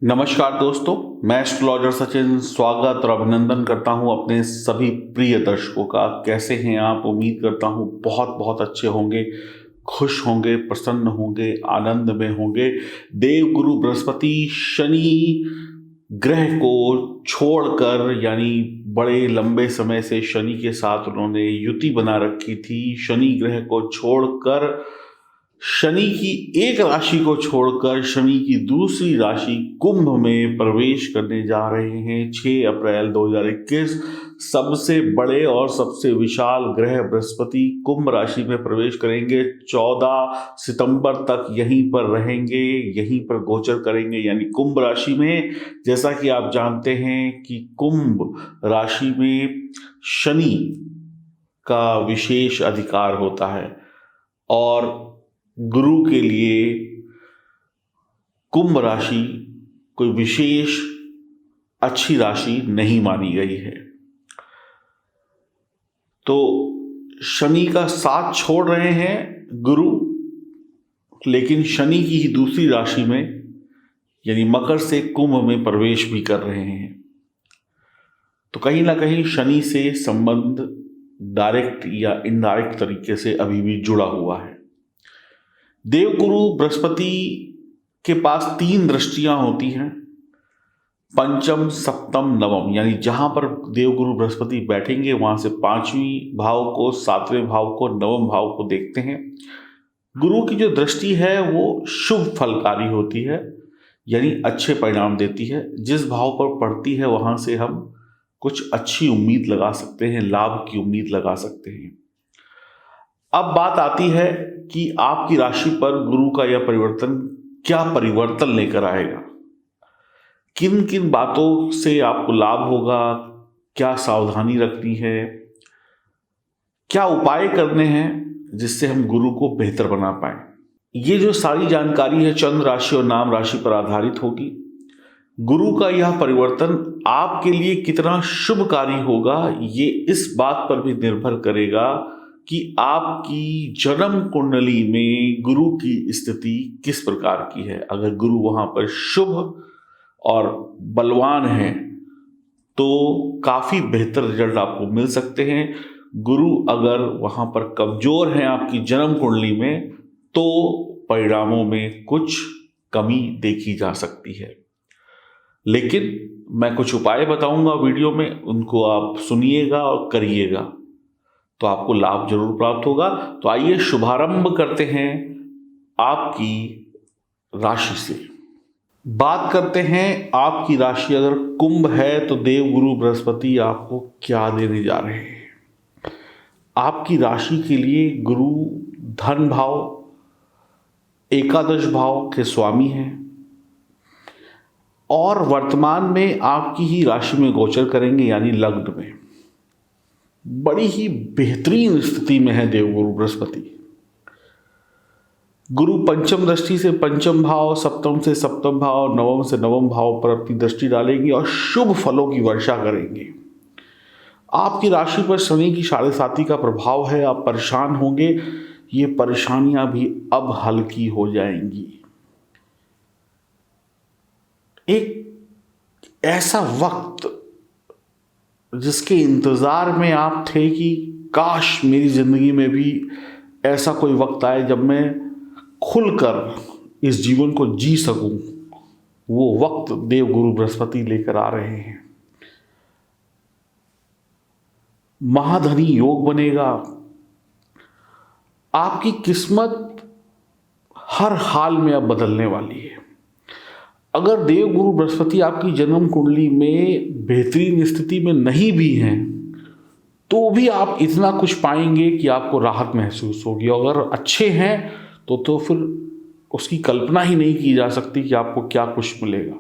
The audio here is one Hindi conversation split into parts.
नमस्कार दोस्तों, मैं एस्ट्रोलॉजर सचिन स्वागत और अभिनंदन करता हूं अपने सभी प्रिय दर्शकों का। कैसे हैं आप? उम्मीद करता हूं बहुत बहुत अच्छे होंगे, खुश होंगे, प्रसन्न होंगे, आनंद में होंगे। देवगुरु बृहस्पति शनि ग्रह को छोड़कर, यानी बड़े लंबे समय से शनि के साथ उन्होंने युति बना रखी थी। शनि ग्रह को छोड़कर, शनि की एक राशि को छोड़कर शनि की दूसरी राशि कुंभ में प्रवेश करने जा रहे हैं 6 अप्रैल 2021। सबसे बड़े और सबसे विशाल ग्रह बृहस्पति कुंभ राशि में प्रवेश करेंगे। 14 सितंबर तक यहीं पर रहेंगे, यहीं पर गोचर करेंगे, यानी कुंभ राशि में। जैसा कि आप जानते हैं कि कुंभ राशि में शनि का विशेष अधिकार होता है और गुरु के लिए कुंभ राशि कोई विशेष अच्छी राशि नहीं मानी गई है। तो शनि का साथ छोड़ रहे हैं गुरु, लेकिन शनि की ही दूसरी राशि में यानी मकर से कुंभ में प्रवेश भी कर रहे हैं। तो कहीं ना कहीं शनि से संबंध डायरेक्ट या इनडायरेक्ट तरीके से अभी भी जुड़ा हुआ है। देवगुरु बृहस्पति के पास 3 दृष्टियां होती हैं, पंचम, सप्तम, नवम, यानी जहां पर देवगुरु बृहस्पति बैठेंगे वहां से 5वें भाव को, 7वें भाव को, नवम भाव को देखते हैं। गुरु की जो दृष्टि है वो शुभ फलकारी होती है, यानी अच्छे परिणाम देती है। जिस भाव पर पड़ती है वहां से हम कुछ अच्छी उम्मीद लगा सकते हैं, लाभ की उम्मीद लगा सकते हैं। अब बात आती है कि आपकी राशि पर गुरु का यह परिवर्तन क्या परिवर्तन लेकर आएगा, किन किन बातों से आपको लाभ होगा, क्या सावधानी रखनी है, क्या उपाय करने हैं जिससे हम गुरु को बेहतर बना पाए। ये जो सारी जानकारी है चंद्र राशि और नाम राशि पर आधारित होगी। गुरु का यह परिवर्तन आपके लिए कितना शुभकारी होगा, ये इस बात पर भी निर्भर करेगा कि आपकी जन्म कुंडली में गुरु की स्थिति किस प्रकार की है। अगर गुरु वहां पर शुभ और बलवान है तो काफी बेहतर रिजल्ट आपको मिल सकते हैं। गुरु अगर वहां पर कमजोर है आपकी जन्म कुंडली में तो परिणामों में कुछ कमी देखी जा सकती है। लेकिन मैं कुछ उपाय बताऊंगा वीडियो में, उनको आप सुनिएगा और करिएगा तो आपको लाभ जरूर प्राप्त होगा। तो आइए शुभारंभ करते हैं आपकी राशि से। बात करते हैं आपकी राशि अगर कुंभ है तो देवगुरु बृहस्पति आपको क्या देने जा रहे हैं। आपकी राशि के लिए गुरु धन भाव, एकादश भाव के स्वामी हैं और वर्तमान में आपकी ही राशि में गोचर करेंगे, यानी लग्न में। बड़ी ही बेहतरीन स्थिति में है देवगुरु बृहस्पति। गुरु पंचम दृष्टि से पंचम भाव, सप्तम से सप्तम भाव, नवम से नवम भाव पर अपनी दृष्टि डालेंगे और शुभ फलों की वर्षा करेंगे। आपकी राशि पर शनि की 7.5 का प्रभाव है। आप परेशान होंगे, ये परेशानियां भी अब हल्की हो जाएंगी। एक ऐसा वक्त जिसके इंतजार में आप थे कि काश मेरी जिंदगी में भी ऐसा कोई वक्त आए जब मैं खुलकर इस जीवन को जी सकूं, वो वक्त देवगुरु बृहस्पति लेकर आ रहे हैं। महाधनी योग बनेगा। आपकी किस्मत हर हाल में अब बदलने वाली है। अगर देवगुरु बृहस्पति आपकी जन्म कुंडली में बेहतरीन स्थिति में नहीं भी हैं तो भी आप इतना कुछ पाएंगे कि आपको राहत महसूस होगी। अगर अच्छे हैं तो फिर उसकी कल्पना ही नहीं की जा सकती कि आपको क्या कुछ मिलेगा।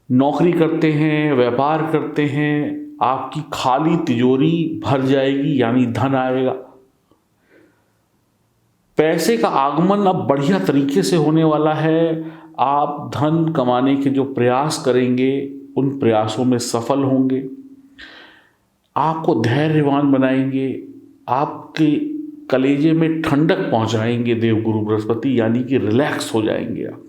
नौकरी करते हैं, व्यापार करते हैं, आपकी खाली तिजोरी भर जाएगी, यानी धन आएगा। पैसे का आगमन अब बढ़िया तरीके से होने वाला है। आप धन कमाने के जो प्रयास करेंगे उन प्रयासों में सफल होंगे। आपको धैर्यवान बनाएंगे, आपके कलेजे में ठंडक पहुंचाएंगे देवगुरु बृहस्पति, यानी कि रिलैक्स हो जाएंगे आप।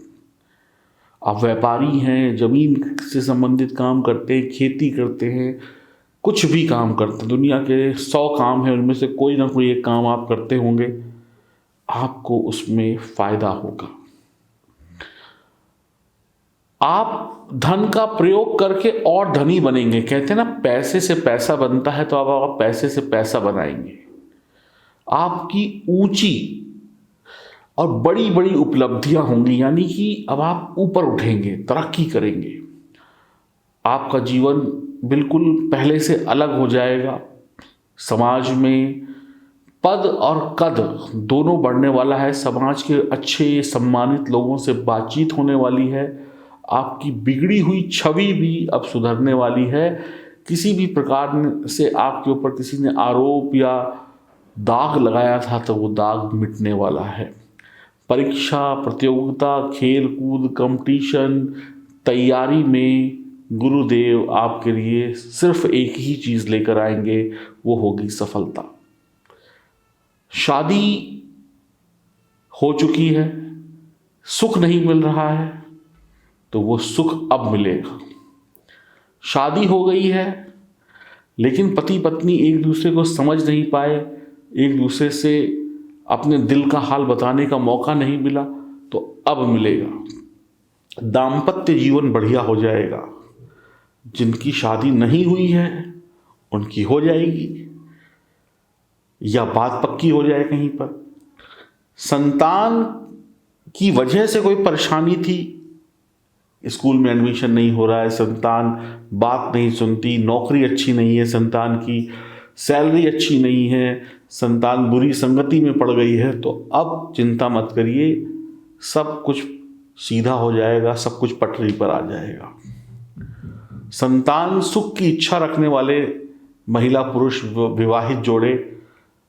आप व्यापारी हैं, ज़मीन से संबंधित काम करते हैं, खेती करते हैं, कुछ भी काम करते हैं, दुनिया के 100 काम हैं, उनमें से कोई ना कोई एक काम आप करते होंगे, आपको उसमें फ़ायदा होगा। आप धन का प्रयोग करके और धनी बनेंगे। कहते हैं ना, पैसे से पैसा बनता है, तो अब आप पैसे से पैसा बनाएंगे। आपकी ऊंची और बड़ी बड़ी उपलब्धियां होंगी, यानी कि अब आप ऊपर उठेंगे, तरक्की करेंगे। आपका जीवन बिल्कुल पहले से अलग हो जाएगा। समाज में पद और कद दोनों बढ़ने वाला है। समाज के अच्छे सम्मानित लोगों से बातचीत होने वाली है। आपकी बिगड़ी हुई छवि भी अब सुधरने वाली है। किसी भी प्रकार से आपके ऊपर किसी ने आरोप या दाग लगाया था, तो वो दाग मिटने वाला है। परीक्षा, प्रतियोगिता, खेल कूद, कंपटीशन, तैयारी में गुरुदेव आपके लिए सिर्फ एक ही चीज़ लेकर आएंगे, वो होगी सफलता। शादी हो चुकी है, सुख नहीं मिल रहा है, तो वो सुख अब मिलेगा। शादी हो गई है, लेकिन पति पत्नी एक दूसरे को समझ नहीं पाए, एक दूसरे से अपने दिल का हाल बताने का मौका नहीं मिला, तो अब मिलेगा। दाम्पत्य जीवन बढ़िया हो जाएगा। जिनकी शादी नहीं हुई है उनकी हो जाएगी, या बात पक्की हो जाए कहीं पर। संतान की वजह से कोई परेशानी थी, स्कूल में एडमिशन नहीं हो रहा है, संतान बात नहीं सुनती, नौकरी अच्छी नहीं है संतान की, सैलरी अच्छी नहीं है, संतान बुरी संगति में पड़ गई है, तो अब चिंता मत करिए, सब कुछ सीधा हो जाएगा, सब कुछ पटरी पर आ जाएगा। संतान सुख की इच्छा रखने वाले महिला पुरुष विवाहित जोड़े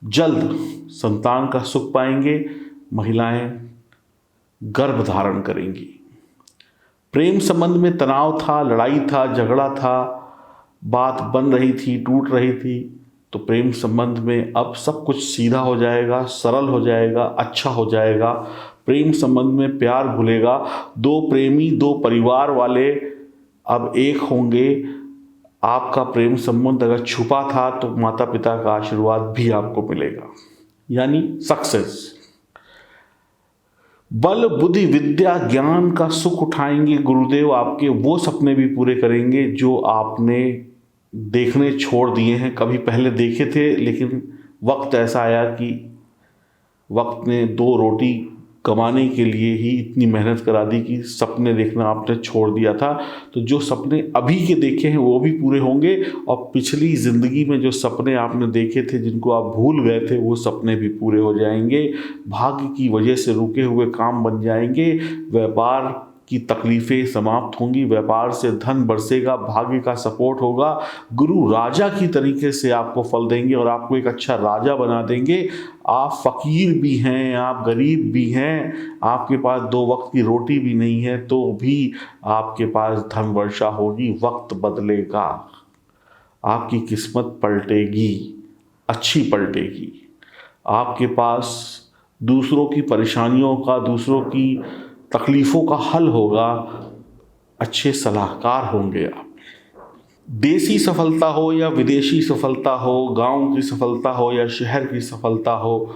जल्द संतान का सुख पाएंगे। महिलाएं गर्भ धारण करेंगी। प्रेम संबंध में तनाव था, लड़ाई था, झगड़ा था, बात बन रही थी, टूट रही थी, तो प्रेम संबंध में अब सब कुछ सीधा हो जाएगा, सरल हो जाएगा, अच्छा हो जाएगा। प्रेम संबंध में प्यार भूलेगा। दो प्रेमी, दो परिवार वाले अब एक होंगे। आपका प्रेम संबंध अगर छुपा था, तो माता पिता का आशीर्वाद भी आपको मिलेगा, यानी सक्सेस। बल, बुद्धि, विद्या, ज्ञान का सुख उठाएंगे गुरुदेव। आपके वो सपने भी पूरे करेंगे जो आपने देखने छोड़ दिए हैं। कभी पहले देखे थे, लेकिन वक्त ऐसा आया कि वक्त ने 2 रोटी कमाने के लिए ही इतनी मेहनत करा दी कि सपने देखना आपने छोड़ दिया था। तो जो सपने अभी के देखे हैं वो भी पूरे होंगे, और पिछली ज़िंदगी में जो सपने आपने देखे थे, जिनको आप भूल गए थे, वो सपने भी पूरे हो जाएंगे। भाग्य की वजह से रुके हुए काम बन जाएंगे। व्यापार की तकलीफ़ें समाप्त होंगी, व्यापार से धन बरसेगा, भाग्य का सपोर्ट होगा। गुरु राजा की तरीके से आपको फल देंगे और आपको एक अच्छा राजा बना देंगे। आप फ़कीर भी हैं, आप गरीब भी हैं, आपके पास 2 वक्त की रोटी भी नहीं है, तो भी आपके पास धन वर्षा होगी। वक्त बदलेगा, आपकी किस्मत पलटेगी, अच्छी पलटेगी। आपके पास दूसरों की परेशानियों का, दूसरों की तकलीफ़ों का हल होगा। अच्छे सलाहकार होंगे आप। देसी सफलता हो या विदेशी सफलता हो, गांव की सफलता हो या शहर की सफलता हो,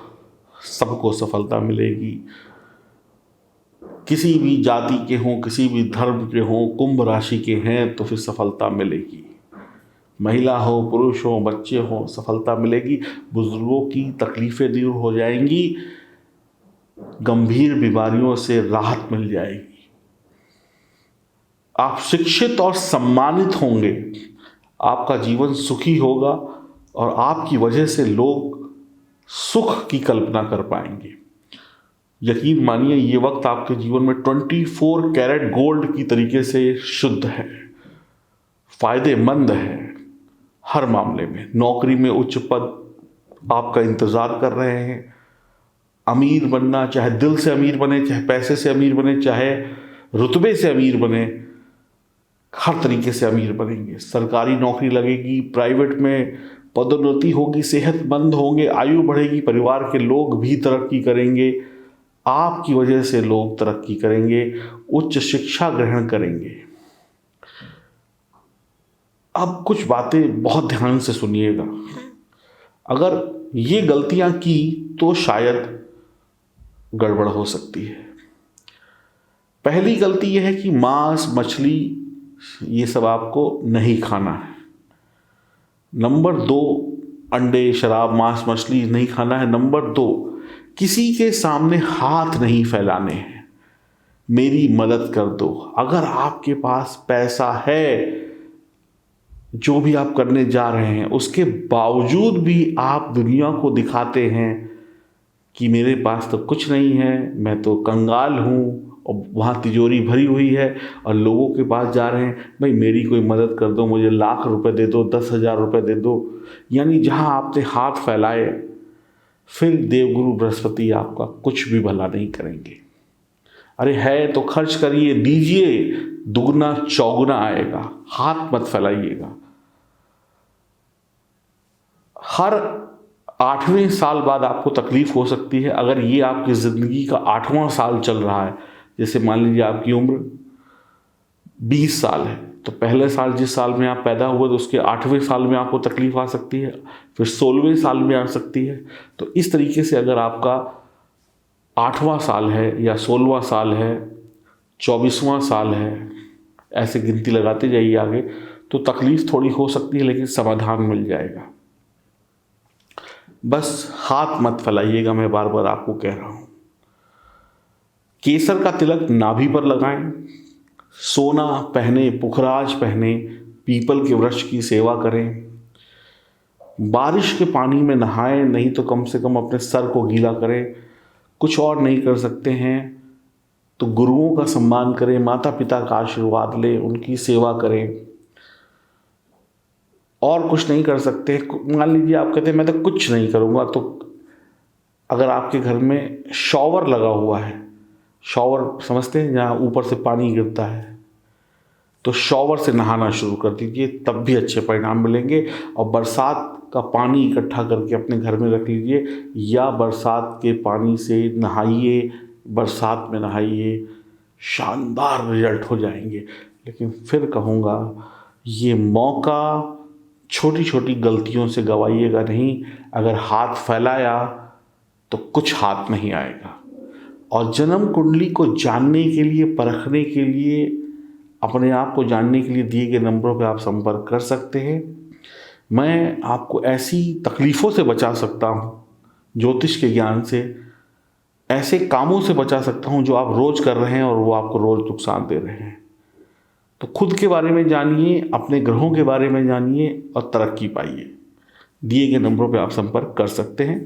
सबको सफलता मिलेगी। किसी भी जाति के हों, किसी भी धर्म के हों, कुंभ राशि के हैं, तो फिर सफलता मिलेगी। महिला हो, पुरुष हो, बच्चे हो, सफलता मिलेगी। बुजुर्गों की तकलीफ़ें दूर हो जाएंगी, गंभीर बीमारियों से राहत मिल जाएगी। आप शिक्षित और सम्मानित होंगे, आपका जीवन सुखी होगा, और आपकी वजह से लोग सुख की कल्पना कर पाएंगे। यकीन मानिए, ये वक्त आपके जीवन में 24 कैरेट गोल्ड की तरीके से शुद्ध है, फायदेमंद है हर मामले में। नौकरी में उच्च पद आपका इंतज़ार कर रहे हैं। अमीर बनना, चाहे दिल से अमीर बने, चाहे पैसे से अमीर बने, चाहे रुतबे से अमीर बने, हर तरीके से अमीर बनेंगे। सरकारी नौकरी लगेगी, प्राइवेट में पदोन्नति होगी, सेहतमंद होंगे, आयु बढ़ेगी, परिवार के लोग भी तरक्की करेंगे। आपकी वजह से लोग तरक्की करेंगे, उच्च शिक्षा ग्रहण करेंगे। अब कुछ बातें बहुत ध्यान से सुनिएगा। अगर ये गलतियां की तो शायद गड़बड़ हो सकती है। पहली गलती यह है कि मांस, मछली ये सब आपको नहीं खाना है। नंबर 2, अंडे, शराब, मांस, मछली नहीं खाना है। नंबर 2, किसी के सामने हाथ नहीं फैलाने हैं, मेरी मदद कर दो। अगर आपके पास पैसा है, जो भी आप करने जा रहे हैं, उसके बावजूद भी आप दुनिया को दिखाते हैं कि मेरे पास तो कुछ नहीं है, मैं तो कंगाल हूँ, और वहाँ तिजोरी भरी हुई है, और लोगों के पास जा रहे हैं, भाई मेरी कोई मदद कर दो, मुझे लाख रुपए दे दो, 10,000 रुपये दे दो। यानी जहाँ आपने हाथ फैलाए, फिर देवगुरु बृहस्पति आपका कुछ भी भला नहीं करेंगे। अरे है तो खर्च करिए, दीजिए, दुगना चौगुना आएगा। हाथ मत फैलाइएगा। हर 8वें साल बाद आपको तकलीफ हो सकती है। अगर ये आपकी ज़िंदगी का 8वां साल चल रहा है, जैसे मान लीजिए आपकी उम्र 20 साल है, तो पहले साल जिस साल में आप पैदा हुए तो उसके 8वें साल में आपको तकलीफ आ सकती है, फिर 16वें साल में आ सकती है। तो इस तरीके से अगर आपका 8वां साल है या 16वां साल है, 24वां साल है, ऐसे गिनती लगाते जाइए आगे, तो तकलीफ थोड़ी हो सकती है, लेकिन समाधान मिल जाएगा। बस हाथ मत फैलाइएगा, मैं बार बार आपको कह रहा हूँ। केसर का तिलक नाभि पर लगाएं, सोना पहने, पुखराज पहने, पीपल के वृक्ष की सेवा करें, बारिश के पानी में नहाएं, नहीं तो कम से कम अपने सर को गीला करें। कुछ और नहीं कर सकते हैं तो गुरुओं का सम्मान करें, माता पिता का आशीर्वाद लें, उनकी सेवा करें। और कुछ नहीं कर सकते, मान लीजिए आप कहते हैं मैं तो कुछ नहीं करूँगा, तो अगर आपके घर में शॉवर लगा हुआ है, शॉवर समझते हैं जहाँ ऊपर से पानी गिरता है, तो शॉवर से नहाना शुरू कर दीजिए, तब भी अच्छे परिणाम मिलेंगे। और बरसात का पानी इकट्ठा करके अपने घर में रख लीजिए, या बरसात के पानी से नहाइए, बरसात में नहाइए, शानदार रिजल्ट हो जाएंगे। लेकिन फिर कहूँगा, ये मौका छोटी छोटी गलतियों से गवाइएगा नहीं। अगर हाथ फैलाया तो कुछ हाथ नहीं आएगा। और जन्म कुंडली को जानने के लिए, परखने के लिए, अपने आप को जानने के लिए दिए गए नंबरों पर आप संपर्क कर सकते हैं। मैं आपको ऐसी तकलीफ़ों से बचा सकता हूँ, ज्योतिष के ज्ञान से, ऐसे कामों से बचा सकता हूँ जो आप रोज़ कर रहे हैं और वो आपको रोज़ नुकसान दे रहे हैं। तो खुद के बारे में जानिए, अपने ग्रहों के बारे में जानिए और तरक्की पाइए। दिए गए नंबरों पर आप संपर्क कर सकते हैं।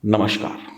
नमस्कार।